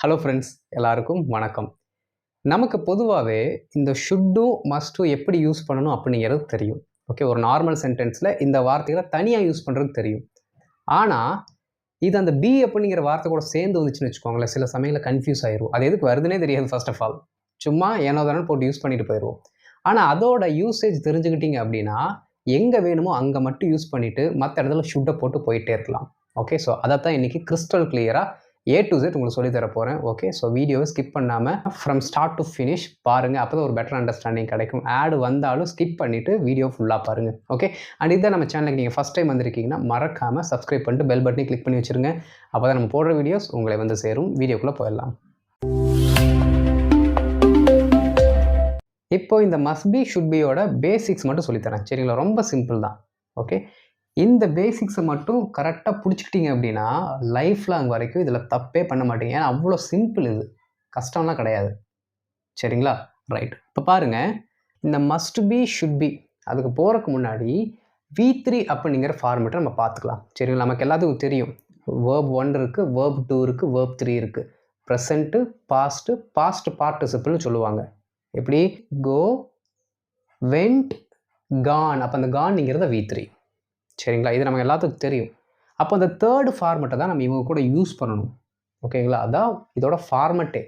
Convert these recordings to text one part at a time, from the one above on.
Hello friends, எல்லாருக்கும் வணக்கம். நமக்கு பொதுவாகவே இந்த ஷுட்டும் மஸ்ட்டும் எப்படி யூஸ் பண்ணணும் அப்படிங்கிறது தெரியும். ஓகே, ஒரு நார்மல் சென்டென்ஸில் இந்த வார்த்தைகளை தனியாக யூஸ் பண்ணுறது தெரியும். ஆனால் இது அந்த பி அப்படிங்கிற வார்த்தை கூட சேர்ந்து வந்துச்சுன்னு வச்சுக்கோங்களேன், சில சமயங்களில் கன்ஃபியூஸ் ஆயிரும். அது எதுக்கு வருதுன்னே தெரியாது. ஃபர்ஸ்ட் ஆஃப் ஆல் சும்மா ஏனோ தானே போட்டு யூஸ் பண்ணிட்டு போயிடுவோம். ஆனால் அதோட யூசேஜ் தெரிஞ்சுக்கிட்டீங்க அப்படின்னா எங்கே வேணுமோ அங்கே மட்டும் யூஸ் பண்ணிவிட்டு மற்ற இடத்துல ஷுட்டை போட்டு போயிட்டே இருக்கலாம். ஓகே, ஸோ அதைத்தான் இன்றைக்கி கிறிஸ்டல் கிளியராக A to Z உங்களுக்கு சொல்லி தர போகிறேன். ஓகே, ஸோ வீடியோவை ஸ்கிப் பண்ணாமல் ஃப்ரம் ஸ்டார்ட் டு ஃபினிஷ் பாருங்கள். அப்போ தான் ஒரு பெட்டர் அண்டர்ஸ்டாண்டிங் கிடைக்கும். ஆடு வந்தாலும் ஸ்கிப் பண்ணிவிட்டு வீடியோ ஃபுல்லாக பாருங்கள். ஓகே, அண்ட் இதான் நம்ம சேனலுக்கு நீங்கள் ஃபஸ்ட் டைம் வந்திருக்கீங்கன்னா மறக்காமல் சப்ஸ்கிரைப் பண்ணிட்டு பெல் பட்டனை கிளிக் பண்ணி வச்சுருங்க. அப்போ தான் நம்ம போடுற வீடியோஸ் உங்களை வந்து சேரும். வீடியோக்குள்ளே போயிடலாம். இப்போ இந்த மஸ்ட் பி ஷுட் பியோட பேசிக்ஸ் மட்டும் சொல்லித்தரேன். சரிங்களா, ரொம்ப சிம்பிள் தான். ஓகே, இந்த பேசிக்ஸை மட்டும் கரெக்டாக பிடிச்சிக்கிட்டீங்க அப்படின்னா லைஃப் லாங் வரைக்கும் இதில் தப்பே பண்ண மாட்டீங்க. ஏன்னா அவ்வளோ சிம்பிள், இது கஷ்டம்லாம் கிடையாது. சரிங்களா, ரைட். இப்போ பாருங்கள், இந்த மஸ்ட் பி ஷுட் பி அதுக்கு போகிறதுக்கு முன்னாடி V3 அப்படிங்கிற ஃபார்மேட்டை நம்ம பார்த்துக்கலாம். சரிங்களா, நமக்கு எல்லாத்துக்கும் தெரியும். வேர்ப் 1 இருக்குது, வேர்ப் 2 இருக்குது, வேர்ப் 3 இருக்குது. ப்ரெசண்ட்டு, பாஸ்ட்டு, பாஸ்ட் பார்ட்டிசிபிள்னு சொல்லுவாங்க. எப்படி? கோ, வெண்ட், கான். அப்போ அந்த கான்ங்கிறத V3. சரிங்களா, இது நமக்கு எல்லாத்துக்கும் தெரியும். அப்போ அந்த தேர்டு ஃபார்மெட்டை தான் நம்ம இவங்க கூட யூஸ் பண்ணணும். ஓகேங்களா, அதான் இதோட ஃபார்மெட்டே.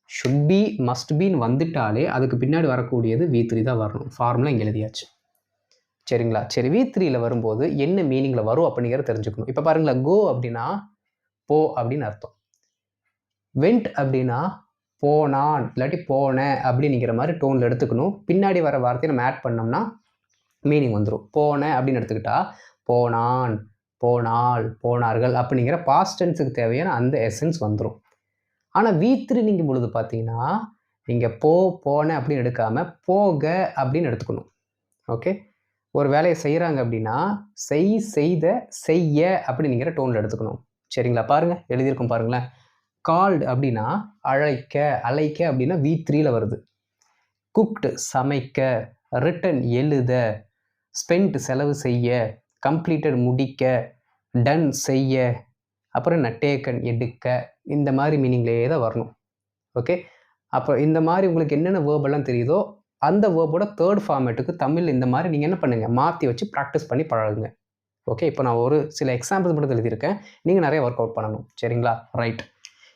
ஷுட் பி மஸ்ட் பின்னு வந்துட்டாலே அதுக்கு பின்னாடி வரக்கூடியது V3 தான் வரணும். ஃபார்முலா இங்கே எழுதியாச்சு. சரிங்களா, சரி, V3யில் வரும்போது என்ன மீனிங்கில் வரும் அப்படிங்கிறத தெரிஞ்சுக்கணும். இப்போ பாருங்களேன், கோ அப்படின்னா போ அப்படின்னு அர்த்தம். வெண்ட் அப்படின்னா போனான் இல்லாட்டி போனேன் அப்படிங்கிற மாதிரி டோனில் எடுத்துக்கணும். பின்னாடி வர வார்த்தையை நம்ம ஆட் பண்ணோம்னா மீனிங் வந்துடும். போனேன் அப்படின்னு எடுத்துக்கிட்டா போனான், போனாள், போனார்கள் அப்படிங்கிற பாஸ்ட் டென்ஸுக்கு தேவையான அந்த எசன்ஸ் வந்துடும். ஆனால் V3 நீங்கள் பொழுது பார்த்தீங்கன்னா நீங்கள் போனேன் அப்படின்னு எடுக்காமல் போக அப்படின்னு எடுத்துக்கணும். ஓகே, ஒரு வேலையை செய்கிறாங்க அப்படின்னா செய்த, செய்ய அப்படிங்கிற டோனில் எடுத்துக்கணும். சரிங்களா, பாருங்கள், எழுதியிருக்கோம் பாருங்களேன். கால்டு அப்படின்னா அழைக்க, அழைக்க அப்படின்னா V3யில் வருது. குக்டு சமைக்க, ரிட்டன் எழுத, ஸ்பெண்ட் செலவு செய்ய, கம்ப்ளீட்டட் முடிக்க, டன் செய்ய, அப்புறம் என்ன டேக்கன் எடுக்க, இந்த மாதிரி மீனிங்லேயே தான் வரணும். ஓகே, அப்போ இந்த மாதிரி உங்களுக்கு என்னென்ன வேர்பெல்லாம் தெரியுதோ அந்த வேர்போட தேர்ட் ஃபார்மேட்டுக்கு தமிழ் இந்த மாதிரி நீங்கள் என்ன பண்ணுங்கள், மாற்றி வச்சு ப்ராக்டிஸ் பண்ணி பழகுங்க. ஓகே, இப்போ நான் ஒரு சில எக்ஸாம்பிள்ஸ் மட்டும் எழுதியிருக்கேன். நீங்கள் நிறைய ஒர்க் அவுட் பண்ணணும். சரிங்களா, ரைட்.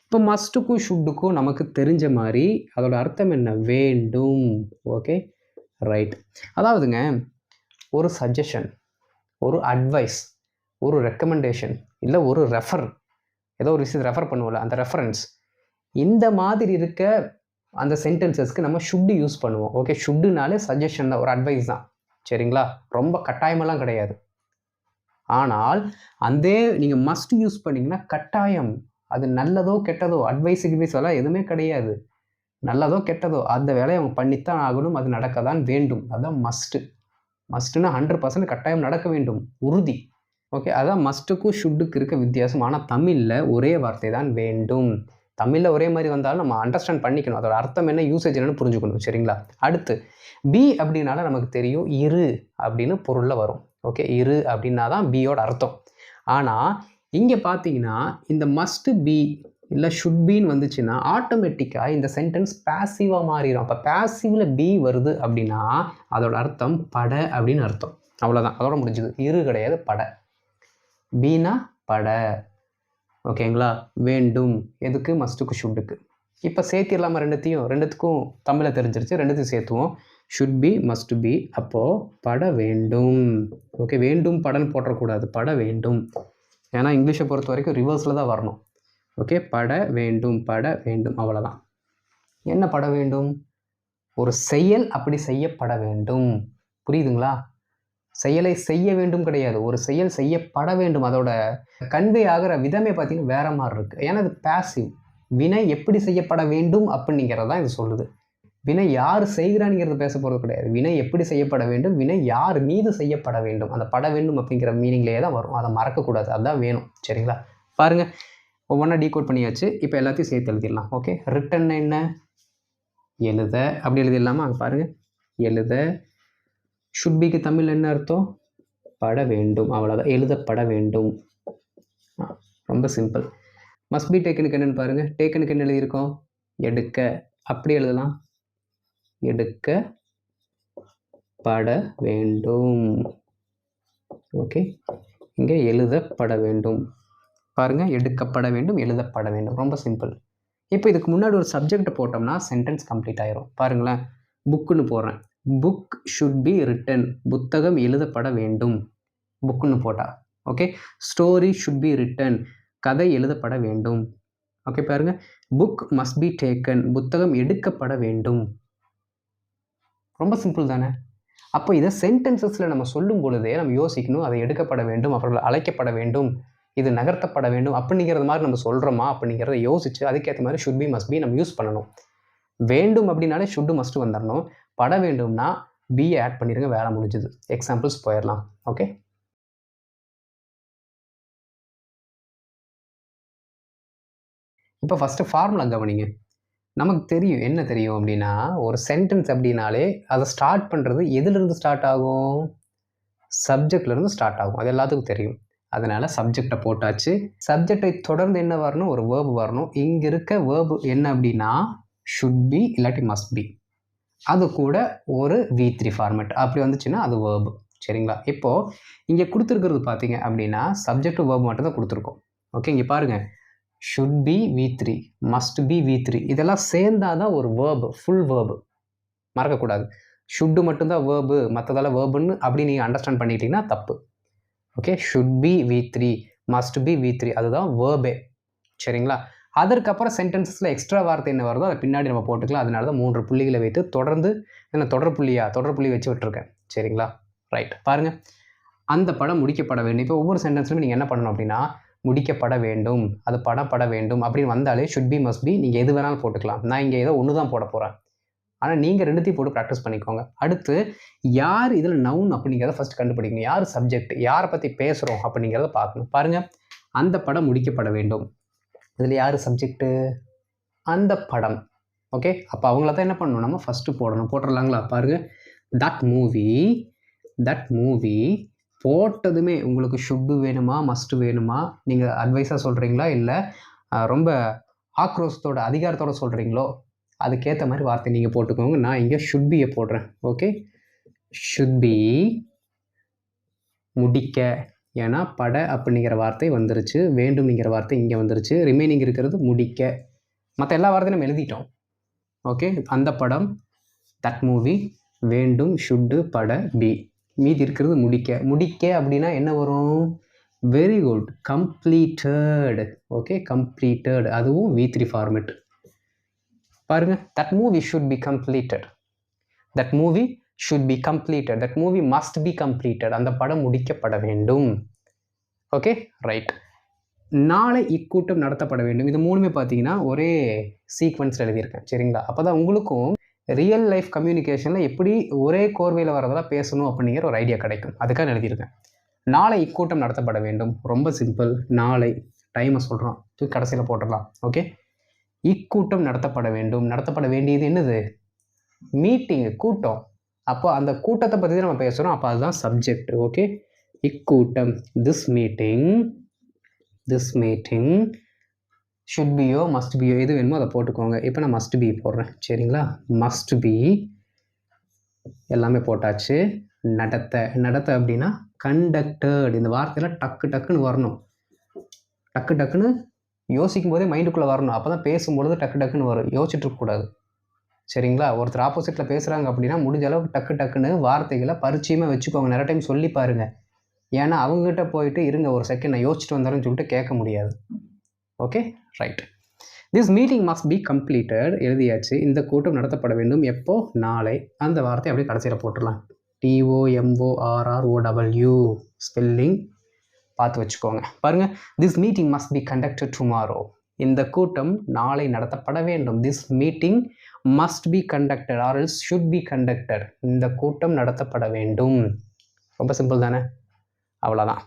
இப்போ மஸ்ட்டுக்கும் ஷுட்டுக்கும் நமக்கு தெரிஞ்ச மாதிரி அதோட அர்த்தம் என்ன? வேண்டும். Okay, right. அதாவதுங்க, ஒரு சஜஷன், ஒரு அட்வைஸ், ஒரு ரெக்கமெண்டேஷன், இல்லை ஒரு ரெஃபர், ஏதோ ஒரு விஷயத்தை ரெஃபர் பண்ணுவோம்ல, அந்த ரெஃபரன்ஸ், இந்த மாதிரி இருக்க அந்த சென்டென்சஸ்க்கு நம்ம ஷுட்டு யூஸ் பண்ணுவோம். ஓகே, ஷுட்டுனாலே சஜஷன் தான், ஒரு அட்வைஸ் தான். சரிங்களா, ரொம்ப கட்டாயமெல்லாம் கிடையாது. ஆனால் அதே நீங்கள் மஸ்ட் யூஸ் பண்ணிங்கன்னா கட்டாயம். அது நல்லதோ கெட்டதோ, அட்வைஸ் எல்லாம் எதுவுமே கிடையாது. நல்லதோ கெட்டதோ அந்த வேலையை அவங்க பண்ணித்தான் ஆகணும், அது நடக்க தான் வேண்டும். அதுதான் மஸ்ட்டு. மஸ்ட்டுன்னா 100% கட்டாயம் நடக்க வேண்டும், உறுதி. ஓகே, அதான் மஸ்ட்டுக்கும் ஷுட்டுக்கு இருக்க வித்தியாசம். ஆனால் தமிழில் ஒரே வார்த்தை தான் வேண்டும். தமிழில் ஒரே மாதிரி வந்தாலும் நம்ம அண்டர்ஸ்டாண்ட் பண்ணிக்கணும், அதோட அர்த்தம் என்ன, யூசேஜ் என்னன்னு புரிஞ்சுக்கணும். சரிங்களா, அடுத்து பி அப்படின்னால நமக்கு தெரியும் இரு அப்படின்னு பொருளில் வரும். ஓகே, இரு அப்படின்னா தான் பியோட அர்த்தம். ஆனால் இங்கே பார்த்தீங்கன்னா இந்த மஸ்ட் பி இல்லை ஷுட் பின்னு வந்துச்சுன்னா ஆட்டோமேட்டிக்காக இந்த சென்டென்ஸ் பேசிவாக மாறிடும். அப்போ பேசிவில் பி வருது அப்படின்னா அதோட அர்த்தம் பட அப்படின்னு அர்த்தம். அவ்வளோதான், அதோட முடிஞ்சுது. இரு கிடையாது, பட. பீனா பட. ஓகேங்களா, வேண்டும் எதுக்கு? மஸ்ட்டுக்கு ஷுட்டுக்கு. இப்போ சேர்த்திடலாமா ரெண்டுத்துக்கும் தமிழில் தெரிஞ்சிருச்சு, ரெண்டுத்தையும் சேர்த்துவோம். ஷுட் பி மஸ்ட் பி, அப்போது பட வேண்டும். ஓகே, வேண்டும் படன்னு போட்டக்கூடாது, பட வேண்டும். ஏன்னா இங்கிலீஷை பொறுத்த வரைக்கும் ரிவர்ஸில் தான் வரணும். ஓகே, பட வேண்டும், பட வேண்டும், அவ்வளோதான். என்ன பட வேண்டும்? ஒரு செயல் அப்படி செய்யப்பட வேண்டும். புரியுதுங்களா? செயலை செய்ய வேண்டும் கிடையாது, ஒரு செயல் செய்யப்பட வேண்டும். அதோட கன்வே ஆகிற விதமே பார்த்தீங்கன்னா வேற மாதிரி இருக்குது. ஏன்னா அது பேசிவ். வினை எப்படி செய்யப்பட வேண்டும் அப்படிங்கிறது தான் இது சொல்லுது. வினை யார் செய்கிறான்ங்கிறது பேச போகிறது கிடையாது. வினை எப்படி செய்யப்பட வேண்டும், வினை யார் மீது செய்யப்பட வேண்டும், அந்த பட வேண்டும் அப்படிங்கிற மீனிங்லேயே தான் வரும். அதை மறக்கக்கூடாது, அதுதான் வேணும். சரிங்களா, பாருங்கள், ஒவ்வொன்றா டீகோட் பண்ணியாச்சு. இப்போ எல்லாத்தையும் சேர்த்து எழுதிடலாம். ஓகே, ரிட்டன் என்ன? எழுத. அப்படி எழுதிடலாமா? அங்கே பாருங்கள், எழுத. ஷுட் பிக்கு தமிழ் என்ன அர்த்தம்? பட வேண்டும், அவ்வளோதான். எழுதப்பட வேண்டும், ரொம்ப சிம்பிள். மஸ்ட் பி டேக்கனுக்கு என்னன்னு பாருங்க. டேக்கனுக்கு என்ன எழுதியிருக்கோம்? எடுக்க. அப்படி எழுதலாம், எடுக்கப்பட வேண்டும். ஓகே, இங்கே எழுதப்பட வேண்டும். பாருங்க, எடுக்கப்பட வேண்டும், எழுதப்பட வேண்டும். ரொம்ப சிம்பிள். இப்போ இதுக்கு முன்னாடி ஒரு சப்ஜெக்ட் போட்டோம்னா சென்டென்ஸ் கம்ப்ளீட் ஆயிரும். பாருங்களேன், புக்குன்னு போடுறேன். Book should be written. புத்தகம் எழுதப்பட வேண்டும். புக்குன்னு போட்டா. Okay. Story should be written. கதை எழுதப்பட வேண்டும். ஓகே, பாருங்க, புக் மஸ்ட் பி டேக்கன். புத்தகம் எடுக்கப்பட வேண்டும். ரொம்ப சிம்பிள் தானே? அப்போ இதை சென்டென்சஸில் நம்ம சொல்லும் பொழுதே நம்ம யோசிக்கணும், அதை எடுக்கப்பட வேண்டும், அவர்கள் அழைக்கப்பட வேண்டும், இது நகர்த்தப்பட வேண்டும் அப்படிங்கிறது மாதிரி நம்ம சொல்கிறோமா அப்படிங்கிறத யோசிச்சு அதுக்கேற்ற மாதிரி ஷுட் பி மஸ்ட் பி நம்ம யூஸ் பண்ணணும். வேண்டும் அப்படின்னாலே ஷுட்டு மஸ்ட் வந்துடணும். பட வேண்டும்னா பியை ஆட் பண்ணிடுங்க, வேலை முடிஞ்சுது. எக்ஸாம்பிள்ஸ் போயிடலாம். ஓகே, இப்போ ஃபஸ்ட்டு ஃபார்முலா கவனிங்க. நமக்கு தெரியும், என்ன தெரியும் அப்படின்னா, ஒரு சென்டென்ஸ் அப்படின்னாலே அதை ஸ்டார்ட் பண்ணுறது எதுலேருந்து ஸ்டார்ட் ஆகும்? சப்ஜெக்ட்லேருந்து ஸ்டார்ட் ஆகும். அது எல்லாத்துக்கும் தெரியும். அதனால் சப்ஜெக்டை போட்டாச்சு. சப்ஜெக்டை தொடர்ந்து என்ன வரணும்? ஒரு வேர்பு வரணும். இங்கே இருக்க வேர்பு என்ன அப்படின்னா ஷுட் பி இல்லாட்டி மஸ்ட் பி. அது கூட ஒரு V3 ஃபார்மேட் அப்படி வந்துச்சுன்னா அது வேர்பு. சரிங்களா? இப்போது இங்கே கொடுத்துருக்கிறது பார்த்தீங்க அப்படின்னா சப்ஜெக்ட் வேர்பு மட்டும் தான் கொடுத்துருக்கோம். ஓகே, இங்கே பாருங்கள், should be V3, must be V3, இதெல்லாம் சேர்ந்தாதான் ஒரு வேர்பு, ஃபுல் வேர்பு. மறக்கக்கூடாது. ஷுட்டு மட்டும்தான் வேர்பு, மற்றதெல்லாம் வேர்புன்னு அப்படி நீங்கள் அண்டர்ஸ்டாண்ட் பண்ணிட்டீங்கன்னா தப்பு. Okay, should be V3, must be V3, அதுதான் வேர்பே. சரிங்களா? அதற்கப்புறம் சென்டென்சஸில் எக்ஸ்ட்ரா வார்த்தை என்ன வருதோ அதை பின்னாடி நம்ம போட்டுக்கலாம். அதனால தான் 3 புள்ளிகளை வைத்து தொடர்ந்து என்ன தொடர் புள்ளி வச்சு விட்டுருக்கேன். சரிங்களா? ரைட். பாருங்கள், அந்த படம் முடிக்கப்பட வேண்டும். இப்போ ஒவ்வொரு சென்டென்ஸ்லையும் நீங்கள் என்ன பண்ணணும் அப்படின்னா முடிக்கப்பட வேண்டும், அது படப்பட வேண்டும் அப்படின்னு வந்தாலே ஷுட் பி மஸ்ட் பி நீங்கள் எது வேணாலும் போட்டுக்கலாம். நான் இங்கே ஏதோ ஒன்று தான் போட போகிறேன். ஆனால் நீங்கள் ரெண்டுத்தையும் போட்டு ப்ராக்டிஸ் பண்ணிக்கோங்க. அடுத்து யார் இதில் நவுன் அப்படிங்கிறத ஃபஸ்ட் கண்டுபிடிக்கணும். யார் சப்ஜெக்ட், யாரை பற்றி பேசுகிறோம் அப்படிங்கிறத பார்க்கணும். பாருங்கள், அந்த படம் முடிக்கப்பட வேண்டும். இதில் யார் சப்ஜெக்ட்டு? அந்த படம். ஓகே, அப்போ அவங்கள தான் என்ன பண்ணணும், நம்ம ஃபஸ்ட்டு போடணும். போட்டுடலாங்களா? பாருங்கள், தட் மூவி போட்டதுமே உங்களுக்கு ஷுட்டு வேணுமா மஸ்ட்டு வேணுமா, நீங்கள் அட்வைஸாக சொல்கிறீங்களா இல்லை ரொம்ப ஆக்ரோஷத்தோட அதிகாரத்தோடு சொல்கிறீங்களோ அதுக்கேற்ற மாதிரி வார்த்தை நீங்கள் போட்டுக்கோங்க. நான் இங்கே ஷுட் பியை போடுறேன். ஓகே, ஷுட் பி முடிக்க, ஏன்னா பட அப்படிங்கிற வார்த்தை வந்துருச்சு, வேண்டும்ங்கிற வார்த்தை இங்கே வந்துருச்சு, ரிமைனிங் இருக்கிறது முடிக்க. மற்ற எல்லா வார்த்தையும் நம்ம எழுதிட்டோம். ஓகே, அந்த படம், தட் மூவி, வேண்டும், ஷுட்டு, பட, பி, மீதி இருக்கிறது முடிக்க அப்படின்னா என்ன வரும்? Very good, completed. Okay, completed, அதுவும் V3 ஃபார்மேட். பாருங்க, that movie should be completed, that movie should be completed, that movie must be completed, அந்த படம் முடிக்கப்பட வேண்டும். Okay, right. நாளை இக்கூட்டம் நடத்தப்பட வேண்டும். இது மூணுமே பார்த்தீங்கன்னா ஒரே சீக்வன்ஸில் எழுதியிருக்கேன். சரிங்களா? அப்போ தான் உங்களுக்கும் ரியல் லைஃப் கம்யூனிகேஷனில் எப்படி ஒரே கோர்வையில் வரதெல்லாம் பேசணும் அப்படிங்கிற ஒரு ஐடியா கிடைக்கும். அதுக்காக எழுதியிருக்கேன். நாளை இக்கூட்டம் நடத்தப்பட வேண்டும். ரொம்ப சிம்பிள். நாளை டைமை சொல்கிறோம், கடைசியில் போட்டுடலாம். ஓகே, இக்கூட்டம் நடத்தப்பட வேண்டும். நடத்தப்பட வேண்டியது என்னது? மீட்டிங்கு, கூட்டம். அப்போ அந்த கூட்டத்தை பற்றி தான் நம்ம பேசுகிறோம். அப்போ அதுதான் சப்ஜெக்ட். ஓகே, இக்கூட்டம், this meeting should Pio must Pio எது வேணுமோ அதை போட்டுக்கோங்க. இப்போ நான் மஸ்ட் பி போடுறேன். சரிங்களா? மஸ்ட் பி எல்லாமே போட்டாச்சு. நடத்த அப்படின்னா கண்டக்டட். இந்த வார்த்தையெல்லாம் டக்குன்னு வரணும். டக்குன்னு யோசிக்கும் போதே மைண்டுக்குள்ளே வரணும். அப்போ தான் பேசும்பொழுது டக்குன்னு வரும். யோசிச்சுட்டு இருக்கக்கூடாது. சரிங்களா? ஒருத்தர் ஆப்போசிட்டில் பேசுகிறாங்க அப்படின்னா முடிஞ்ச அளவுக்கு டக்குன்னு வார்த்தைகளை பரிச்சயமாக வச்சுக்கோங்க. நிறைய டைம் சொல்லி பாருங்கள். ஏன்னா அவங்ககிட்ட போயிட்டு இருங்க ஒரு செகண்ட் நான் யோசிச்சுட்டு வந்தாருன்னு சொல்லிட்டு கேட்க முடியாது. Okay, right. This meeting must be completed எழுதியாச்சு. இந்த கூட்டம் நடத்தப்பட வேண்டும். எப்போ? நாளை. அந்த வார்த்தை அப்படியே கடைசியில் போட்டுடலாம். TOMORROW ஸ்பெல்லிங் பார்த்து வச்சுக்கோங்க. பாருங்கள், this meeting must be conducted tomorrow. இந்த கூட்டம் நாளை நடத்தப்பட வேண்டும். This meeting must be conducted or else should be conducted. இந்த கூட்டம் நடத்தப்பட வேண்டும். ரொம்ப சிம்பிள் தானே? அவ்வளோதான்.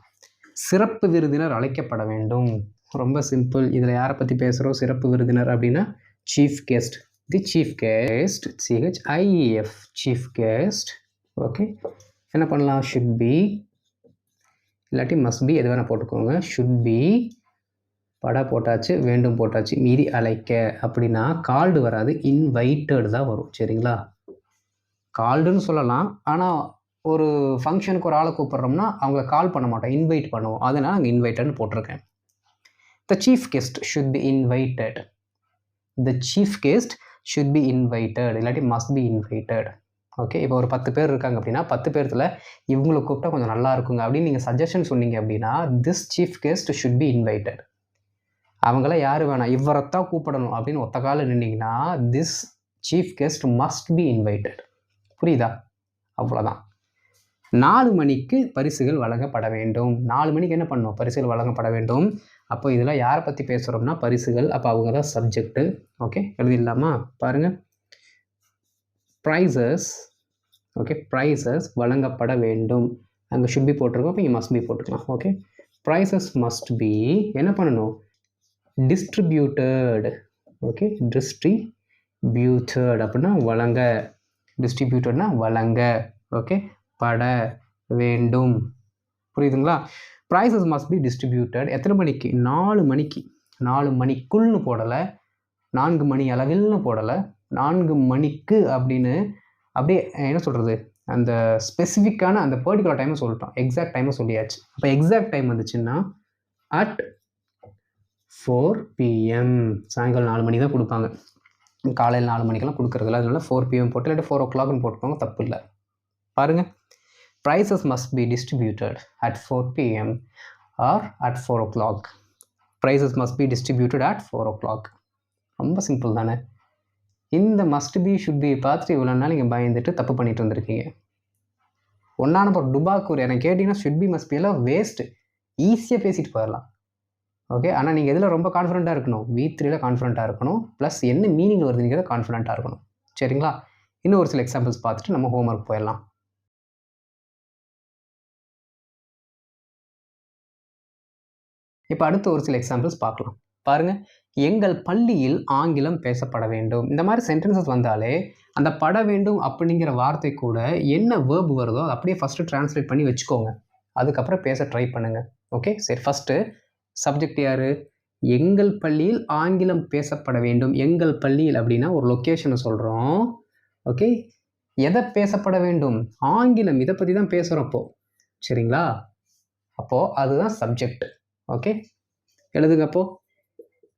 சிறப்பு விருந்தினர் அழைக்கப்பட வேண்டும். ரொம்ப சிம்பிள். இதில் யாரை பற்றி பேசுகிறோம்? சிறப்பு விருந்தினர் அப்படின்னா chief guest. The chief guest, CHIEF, chief guest. Okay, என்ன பண்ணலாம்? ஷுட் பி இல்லாட்டி மஸ்ட் பி, எது வேணால் போட்டுக்கோங்க. ஷுட் பி பட போட்டாச்சு, வேண்டும் போட்டாச்சு, மீதி அழைக்க. அப்படின்னா கால்டு வராது, இன்வைட்டட் தான் வரும். சரிங்களா? கால்டுன்னு சொல்லலாம். ஆனால் ஒரு ஃபங்க்ஷனுக்கு ஒரு ஆளை கூப்பிட்றோம்னா அவங்கள கால் பண்ண மாட்டோம், இன்வைட் பண்ணுவோம். அதனால் அங்கே இன்வைட்டட்னு போட்டிருக்கேன். The chief guest should be invited. The chief guest should be invited, இல்லாட்டி மஸ்ட் பி இன்வைட்டட். ஓகே, இப்போ ஒரு 10 பேர் இருக்காங்க அப்படின்னா 10 பேர்த்தில் இவங்களை கூப்பிட்டா கொஞ்சம் நல்லா இருக்குங்க அப்படின்னு நீங்கள் சஜஷன் சொன்னீங்க அப்படின்னா this chief guest should be invited. அவங்கள யார் வேணாம், இவரைத்தான் கூப்பிடணும் அப்படின்னு ஒத்த காலில் நின்னீங்கன்னா this chief guest must be invited. புரியுதா? அவ்வளோதான். 4 மணிக்கு பரிசுகள் வழங்கப்பட வேண்டும். 4 மணிக்கு என்ன பண்ணணும்? பரிசுகள் வழங்கப்பட வேண்டும். அப்போ இதில் யாரை பற்றி பேசுகிறோம்னா பரிசுகள். அப்போ அவங்க தான் சப்ஜெக்ட்டு. ஓகே, எழுதிடலாமா? பாருங்கள், ப்ரைஸஸ். ஓகே, ப்ரைஸஸ் வழங்கப்பட வேண்டும். அங்கே ஷுட் பி போட்டிருக்கோம், அப்போ இங்கே மஸ்ட் பி போட்டுக்கலாம். ஓகே, ப்ரைஸஸ் மஸ்ட் பி என்ன பண்ணணும்? டிஸ்ட்ரிபியூட்டட். ஓகே, டிஸ்ட்ரிபியூட்டட் அப்படின்னா வழங்க, டிஸ்ட்ரிபியூட்டட்னா வழங்க. ஓகே, பட வேண்டும். புரியுதுங்களா? Prices must be distributed. எத்தனை மணிக்கு? 4 மணிக்கு. 4 மணிக்குள்னு போடலை, 4 மணி அளவில்னு போடலை, 4 மணிக்கு அப்படின்னு அப்படியே என்ன சொல்கிறது, அந்த ஸ்பெசிஃபிக்கான அந்த பர்டிகுலர் டைமை சொல்லிட்டோம், எக்ஸாக்ட் டைமை சொல்லியாச்சு. அப்போ எக்ஸாக்ட் டைம் வந்துச்சுன்னா அட் 4 PM. சாயங்காலம் 4 மணி தான் கொடுப்பாங்க, காலையில் 4 மணிக்கெல்லாம் கொடுக்குறதில்ல. அதனால 4 PM போட்டு இல்லாட்டி 4 o'clockனு போட்டுக்கோங்க, தப்பு இல்லை. பாருங்கள், prices must be distributed at 4 PM or at 4 o'clock. Prices must be distributed at 4 o'clock. ரொம்ப சிம்பிள் தானே? இந்த மஸ்ட் பி ஷுட் பி பார்த்துட்டு இவ்வளோ நாள் நீங்கள் பயந்துட்டு தப்பு பண்ணிட்டு வந்திருக்கீங்க. ஒன்றா நம்பர் டுபாக்கூர் எனக்கு கேட்டிங்கன்னா ஷுட் பி மஸ்ட் பி எல்லாம் வேஸ்ட்டு, ஈஸியாக பேசிட்டு போயிடலாம். ஓகே, ஆனால் நீங்கள் எதில் ரொம்ப கான்ஃபிடென்ட்டாக இருக்கணும்? V3ல் கான்ஃபிடென்ட்டாக இருக்கணும், ப்ளஸ் என்ன மீனிங் வருதுங்கிறத கான்ஃபிடென்ட்டாக இருக்கணும். சரிங்களா? இன்னும் ஒரு சில எக்ஸாம்பிள்ஸ் பார்த்துட்டு நம்ம ஹோம்ஒர்க் போயிடலாம். இப்போ அடுத்து ஒரு சில எக்ஸாம்பிள்ஸ் பார்க்கலாம். பாருங்கள், எங்கள் பள்ளியில் ஆங்கிலம் பேசப்பட வேண்டும். இந்த மாதிரி சென்டென்சஸ் வந்தாலே அந்த பட வேண்டும் அப்படிங்கிற வார்த்தை கூட என்ன வேர்பு வருதோ அதை அப்படியே ஃபஸ்ட்டு டிரான்ஸ்லேட் பண்ணி வச்சுக்கோங்க, அதுக்கப்புறம் பேச ட்ரை பண்ணுங்கள். ஓகே, சரி. ஃபஸ்ட்டு சப்ஜெக்ட் யார்? எங்கள் பள்ளியில் ஆங்கிலம் பேசப்பட வேண்டும். எங்கள் பள்ளியில் அப்படின்னா ஒரு லொக்கேஷனை சொல்கிறோம். ஓகே, எதை பேசப்பட வேண்டும்? ஆங்கிலம். இதை பற்றி தான் பேசுகிறோம் அப்போது. சரிங்களா? அப்போது அதுதான் சப்ஜெக்ட். ஓகே, எழுதுங்க. அப்போது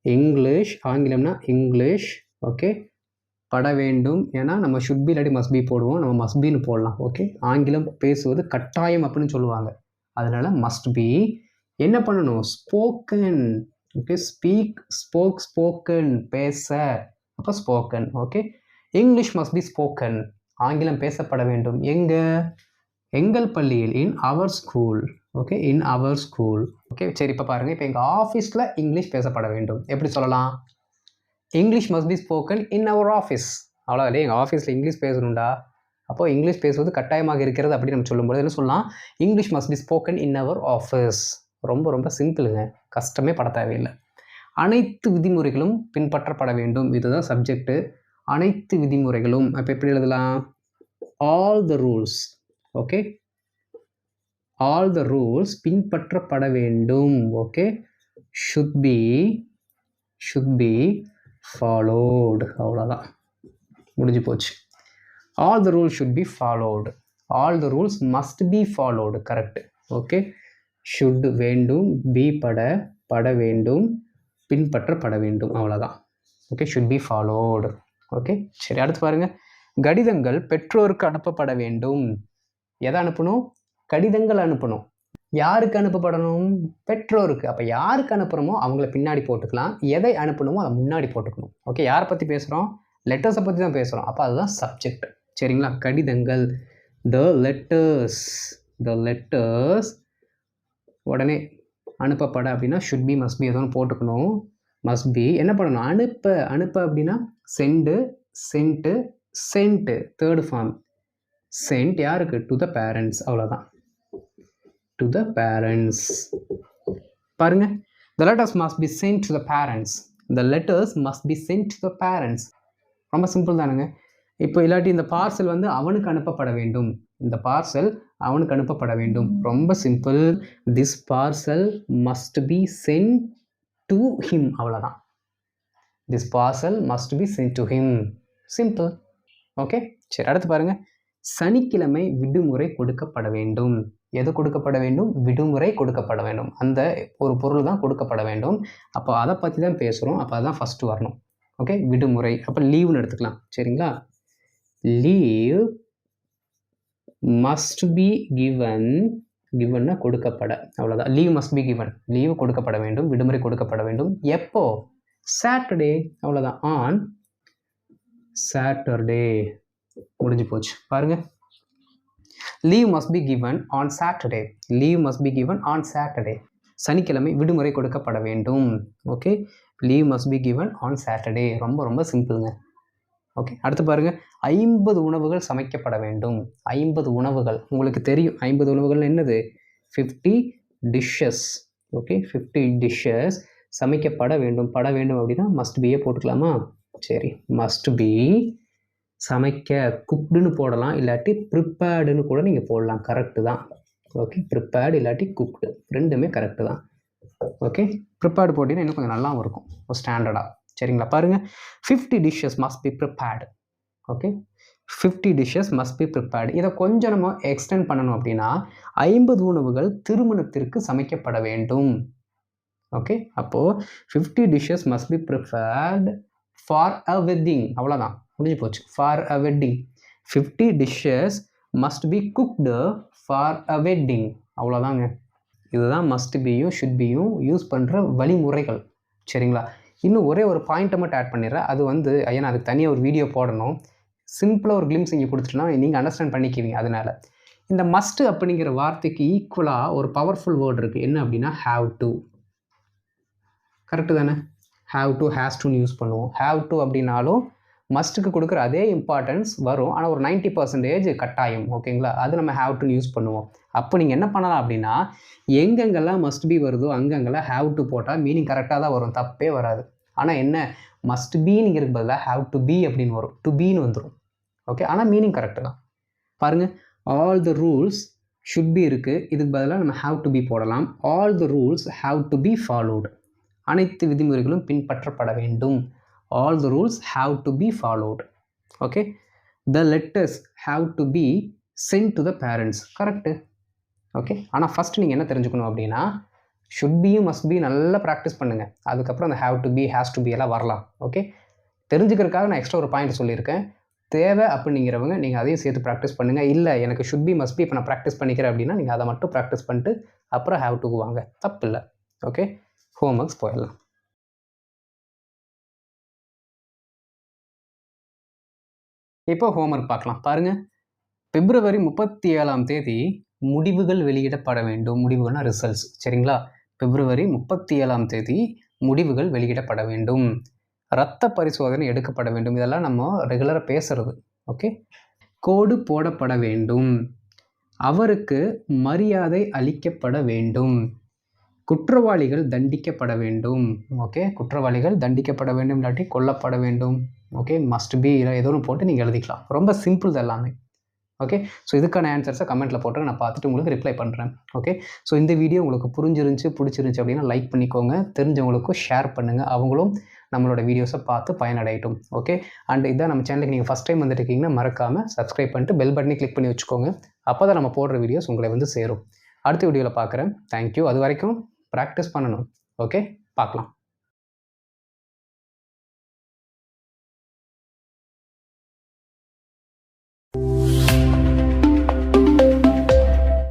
இங்கிலீஷ், ஆங்கிலம்னா இங்கிலீஷ். ஓகே, பட வேண்டும், ஏன்னா நம்ம ஷுட் பி இல்லாட்டி மஸ்ட் பி போடுவோம், நம்ம மஸ்ட் பின்னு போடலாம். ஓகே, ஆங்கிலம் பேசுவது கட்டாயம் அப்படின்னு சொல்லுவாங்க, அதனால மஸ்ட் பி. என்ன பண்ணணும்? Spoken. Okay, speak, spoke, spoken, பேச, அப்போ spoken. Okay, English must be spoken. ஆங்கிலம் பேசப்பட வேண்டும். எங்கள் பள்ளியில், இன் அவர் ஸ்கூல். ஓகே, இன் அவர் ஸ்கூல். ஓகே, சரி. இப்போ பாருங்கள், இப்போ எங்கள் ஆஃபீஸில் இங்கிலீஷ் பேசப்பட வேண்டும். எப்படி சொல்லலாம்? English must be spoken in our office. அவ்வளோதான். எங்கள் ஆஃபீஸில் இங்கிலீஷ் பேசணுண்டா, அப்போது இங்கிலீஷ் பேசுவது கட்டாயமாக இருக்கிறது அப்படின்னு நம்ம சொல்லும்போது என்ன சொல்லலாம்? English must be spoken in our office. ரொம்ப ரொம்ப சிம்பிளுங்க, கஷ்டமே பட தேவையில்லை. அனைத்து விதிமுறைகளும் பின்பற்றப்பட வேண்டும், இதுதான் சப்ஜெக்டு. அனைத்து விதிமுறைகளும். அப்போ எப்படி எழுதலாம்? All the rules. Okay, all the rules பின்பற்றப்பட வேண்டும். Okay, should be followed. அவ்வளோதான், முடிஞ்சு போச்சு. All the rules should be followed. All the rules must be followed. Correct. Okay, should வேண்டும், பி பட வேண்டும், பின்பற்றப்பட வேண்டும். அவ்வளோதான். Okay, should be followed. Okay, சரி. அடுத்து பாருங்கள், கடிதங்கள் பெற்றோருக்கு அனுப்பப்பட வேண்டும். எதை அனுப்பணும்? கடிதங்கள் அனுப்பணும். யாருக்கு அனுப்பப்படணும்? பெற்றோருக்கு. அப்போ யாருக்கு அனுப்புகிறோமோ அவங்கள பின்னாடி போட்டுக்கலாம், எதை அனுப்பணுமோ அதை முன்னாடி போட்டுக்கணும். ஓகே, யாரை பற்றி பேசுகிறோம்? லெட்டர்ஸை பற்றி தான் பேசுகிறோம், அப்போ அதுதான் சப்ஜெக்ட். சரிங்களா? கடிதங்கள், த லெட்டர்ஸ். உடனே அனுப்பப்பட அப்படின்னா ஷுட் பி, மஸ்ட் பி ஏதோ போட்டுக்கணும். மஸ்ட் பி என்ன பண்ணணும்? அனுப்ப அப்படின்னா சென்ட்டு, தேர்டு ஃபார்ம். சென்ட் யாருக்கு? To the parents. அவ்வளோதான், டு த பேரண்ட்ஸ். பாருங்க, the letters must be sent to the parents. the letters must be sent to the parents. ரொம்ப சிம்பிள் தானுங்க. இப்போ இல்லாட்டி இந்த பார்சல் வந்து அவனுக்கு அனுப்பப்பட வேண்டும், இந்த பார்சல் அவனுக்கு அனுப்பப்பட வேண்டும். ரொம்ப simple. this parcel must be sent to him அவ்வளவுதான். This parcel must be sent to him. Simple. Okay, சரி அடுத்து பாருங்க. சனிக்கிழமை விடுமுறை கொடுக்கப்பட வேண்டும். எது கொடுக்கப்பட வேண்டும்? விடுமுறை கொடுக்கப்பட வேண்டும். அந்த ஒரு பொருள் தான் கொடுக்கப்பட வேண்டும். அப்போ அதை பற்றி தான் பேசுகிறோம். அப்போ அதான் ஃபஸ்ட்டு வரணும். ஓகே, விடுமுறை. அப்போ லீவ்னு எடுத்துக்கலாம். சரிங்களா? Leave must be given. கிவன்னா கொடுக்கப்பட, அவ்வளோதான். Leave must be given. Leave கொடுக்கப்பட வேண்டும், விடுமுறை கொடுக்கப்பட வேண்டும். எப்போ? சாட்டர்டே, அவ்வளோதான். On Saturday. முடிஞ்சு போச்சு. பாருங்க, leave must be given on Saturday. Leave must be given on Saturday. சனிக்கிழமை விடுமுறை கொடுக்கப்பட வேண்டும். Okay, leave must be given on Saturday. ரொம்ப ரொம்ப சிம்பிளுங்க. ஓகே, அடுத்து பாருங்க, 50 உணவுகள் சமைக்கப்பட வேண்டும். 50 உணவுகள் உங்களுக்கு தெரியும். 50 உணவுகள் என்னது? 50 டிஷ்ஷஸ். ஓகே, 50 டிஷ்ஷஸ் சமைக்கப்பட வேண்டும். பட வேண்டும் அப்படின்னா மஸ்ட் பியே போட்டுக்கலாமா? சரி, மஸ்ட் பி சமைக்க, குக்டுன்னு போடலாம், இல்லாட்டி ப்ரிப்பேர்டுன்னு கூட நீங்கள் போடலாம். கரெக்டு தான். ஓகே, ப்ரிப்பேர்டு இல்லாட்டி குக்டு ரெண்டுமே கரெக்டு தான். ஓகே, ப்ரிப்பேர்டு போட்டிங்கன்னா இன்னும் கொஞ்சம் நல்லாவும் இருக்கும், ஒரு ஸ்டாண்டர்டாக. சரிங்களா? பாருங்கள், 50 dishes must be prepared. Okay, 50 dishes must be prepared. இதை கொஞ்சம் நம்ம எக்ஸ்டெண்ட் பண்ணணும் அப்படின்னா 50 உணவுகள் திருமணத்திற்கு சமைக்கப்பட வேண்டும். ஓகே, அப்போது 50 dishes must be prepared for a wedding. அவ்வளோதான், முடிஞ்சு போச்சு. For a wedding. 50 dishes must be cooked for a wedding. அவ்வளோதாங்க. இதுதான் மஸ்ட் பியும் ஷுட் பியும் யூஸ் பண்ணுற வழிமுறைகள். சரிங்களா? இன்னும் ஒரே ஒரு பாயிண்ட்டை மட்டும் ஆட் பண்ணிடுறேன். அது வந்து ஐயா அதுக்கு தனியாக ஒரு வீடியோ போடணும். சிம்பிளாக ஒரு கிளிம்ஸ் இங்கே கொடுத்துட்டுனா நீங்கள் அண்டர்ஸ்டாண்ட் பண்ணிக்குவீங்க. அதனால் இந்த மஸ்ட்டு அப்படிங்கிற வார்த்தைக்கு ஈக்குவலாக ஒரு பவர்ஃபுல் வேர்டு இருக்குது. என்ன அப்படின்னா ஹாவ் டு. கரெக்டு தானே? ஹாவ் டு, ஹேஸ் டுன்னு யூஸ் பண்ணுவோம். ஹாவ் டு அப்படின்னாலும் மஸ்ட்டுக்கு கொடுக்குற அதே இம்பார்ட்டன்ஸ் வரும். ஆனால் ஒரு 90% கட்டாயம். ஓகேங்களா? அது நம்ம ஹாவ் டுன்னு யூஸ் பண்ணுவோம். அப்போ நீங்கள் என்ன பண்ணலாம் அப்படின்னா, எங்கெங்கெல்லாம் மஸ்ட் பி வருதோ அங்கங்கெல்லாம் ஹாவ் டு போட்டால் மீனிங் கரெக்டாக தான் வரும், தப்பே வராது. ஆனால் என்ன, மஸ்ட் பீனுங்கிறது பதிலாக ஹாவ் டு பி அப்படின்னு வரும், டு பீன்னு வந்துடும். ஓகே, ஆனால் மீனிங் கரெக்டு தான். பாருங்கள், all the rules should be இருக்குது, இதுக்கு பதிலாக நம்ம ஹாவ் டு பி போடலாம். All the rules have to B followed. அனைத்து விதிமுறைகளும் பின்பற்றப்பட வேண்டும். All the rules have to be followed. Okay, the letters have to be sent to the parents. Correct? Okay, ஆனால் first நீங்கள் என்ன தெரிஞ்சுக்கணும் அப்படின்னா, ஷுட் பியும் மஸ்ட் பி நல்லா ப்ராக்டிஸ் பண்ணுங்கள். அதுக்கப்புறம் அந்த have to be, has to be எல்லாம் வரலாம். ஓகே, தெரிஞ்சுக்கிறதுக்காக நான் எக்ஸ்ட்ரா ஒரு பாயிண்ட் சொல்லியிருக்கேன். தேவை அப்படிங்கிறவங்க நீங்கள் அதையும் சேர்த்து ப்ராக்டிஸ் பண்ணுங்கள். இல்லை எனக்கு ஷுட் பி மஸ்ட் பி இப்போ நான் ப்ராக்டிஸ் பண்ணிக்கிறேன் அப்படின்னா நீங்கள் அதை மட்டும் ப்ராக்டிஸ் பண்ணிட்டு அப்புறம் ஹாவ் டுக்கு வாங்க, தப்பு இல்லை. ஓகே, ஹோம் ஒர்க்ஸ் போயிடலாம். இப்போ ஹோம்ஒர்க் பார்க்கலாம். பாருங்கள், பிப்ரவரி 37ஆம் தேதி முடிவுகள் வெளியிடப்பட வேண்டும். முடிவுகள்னா ரிசல்ட்ஸ். சரிங்களா? பிப்ரவரி 37ஆம் தேதி முடிவுகள் வெளியிடப்பட வேண்டும். இரத்த பரிசோதனை எடுக்கப்பட வேண்டும். இதெல்லாம் நம்ம ரெகுலராக பேசுறது. ஓகே, கோடு போடப்பட வேண்டும். அவருக்கு மரியாதை அளிக்கப்பட வேண்டும். குற்றவாளிகள் தண்டிக்கப்பட வேண்டும். ஓகே, குற்றவாளிகள் தண்டிக்கப்பட வேண்டும், இல்லாட்டி கொல்லப்பட வேண்டும். ஓகே, மஸ்ட் பி ஏதோ ஒன்று போட்டு நீங்கள் எழுதிக்கலாம். ரொம்ப சிம்பிள் தான் எல்லாமே. ஓகே, ஸோ இதுக்கான ஆன்சர்ஸை கமெண்ட்டில் போட்டு நான் பார்த்துட்டு உங்களுக்கு ரிப்ளை பண்ணுறேன். ஓகே, ஸோ இந்த வீடியோ உங்களுக்கு பிடிச்சிருந்துச்சு அப்படின்னா லைக் பண்ணிக்கோங்க. தெரிஞ்சவங்களுக்கும் ஷேர் பண்ணுங்கள், அவங்களும் நம்மளோட வீடியோஸை பார்த்து பயனடையட்டும். ஓகே, அண்ட் இதான் நம்ம சேனலுக்கு நீங்கள் ஃபஸ்ட் டைம் வந்துட்டு இருக்கீங்கன்னா மறக்காமல் சப்ஸ்கிரைப் பண்ணிட்டு பெல் பட்டனை கிளிக் பண்ணி வச்சுக்கோங்க. அப்போ தான் நம்ம போடுற வீடியோஸ் உங்களை வந்து சேரும். அடுத்த வீடியோவில் பார்க்குறேன். தேங்க்யூ. அது வரைக்கும் ப்ராக்டிஸ் பண்ணணும். ஓகே, பார்க்கலாம்.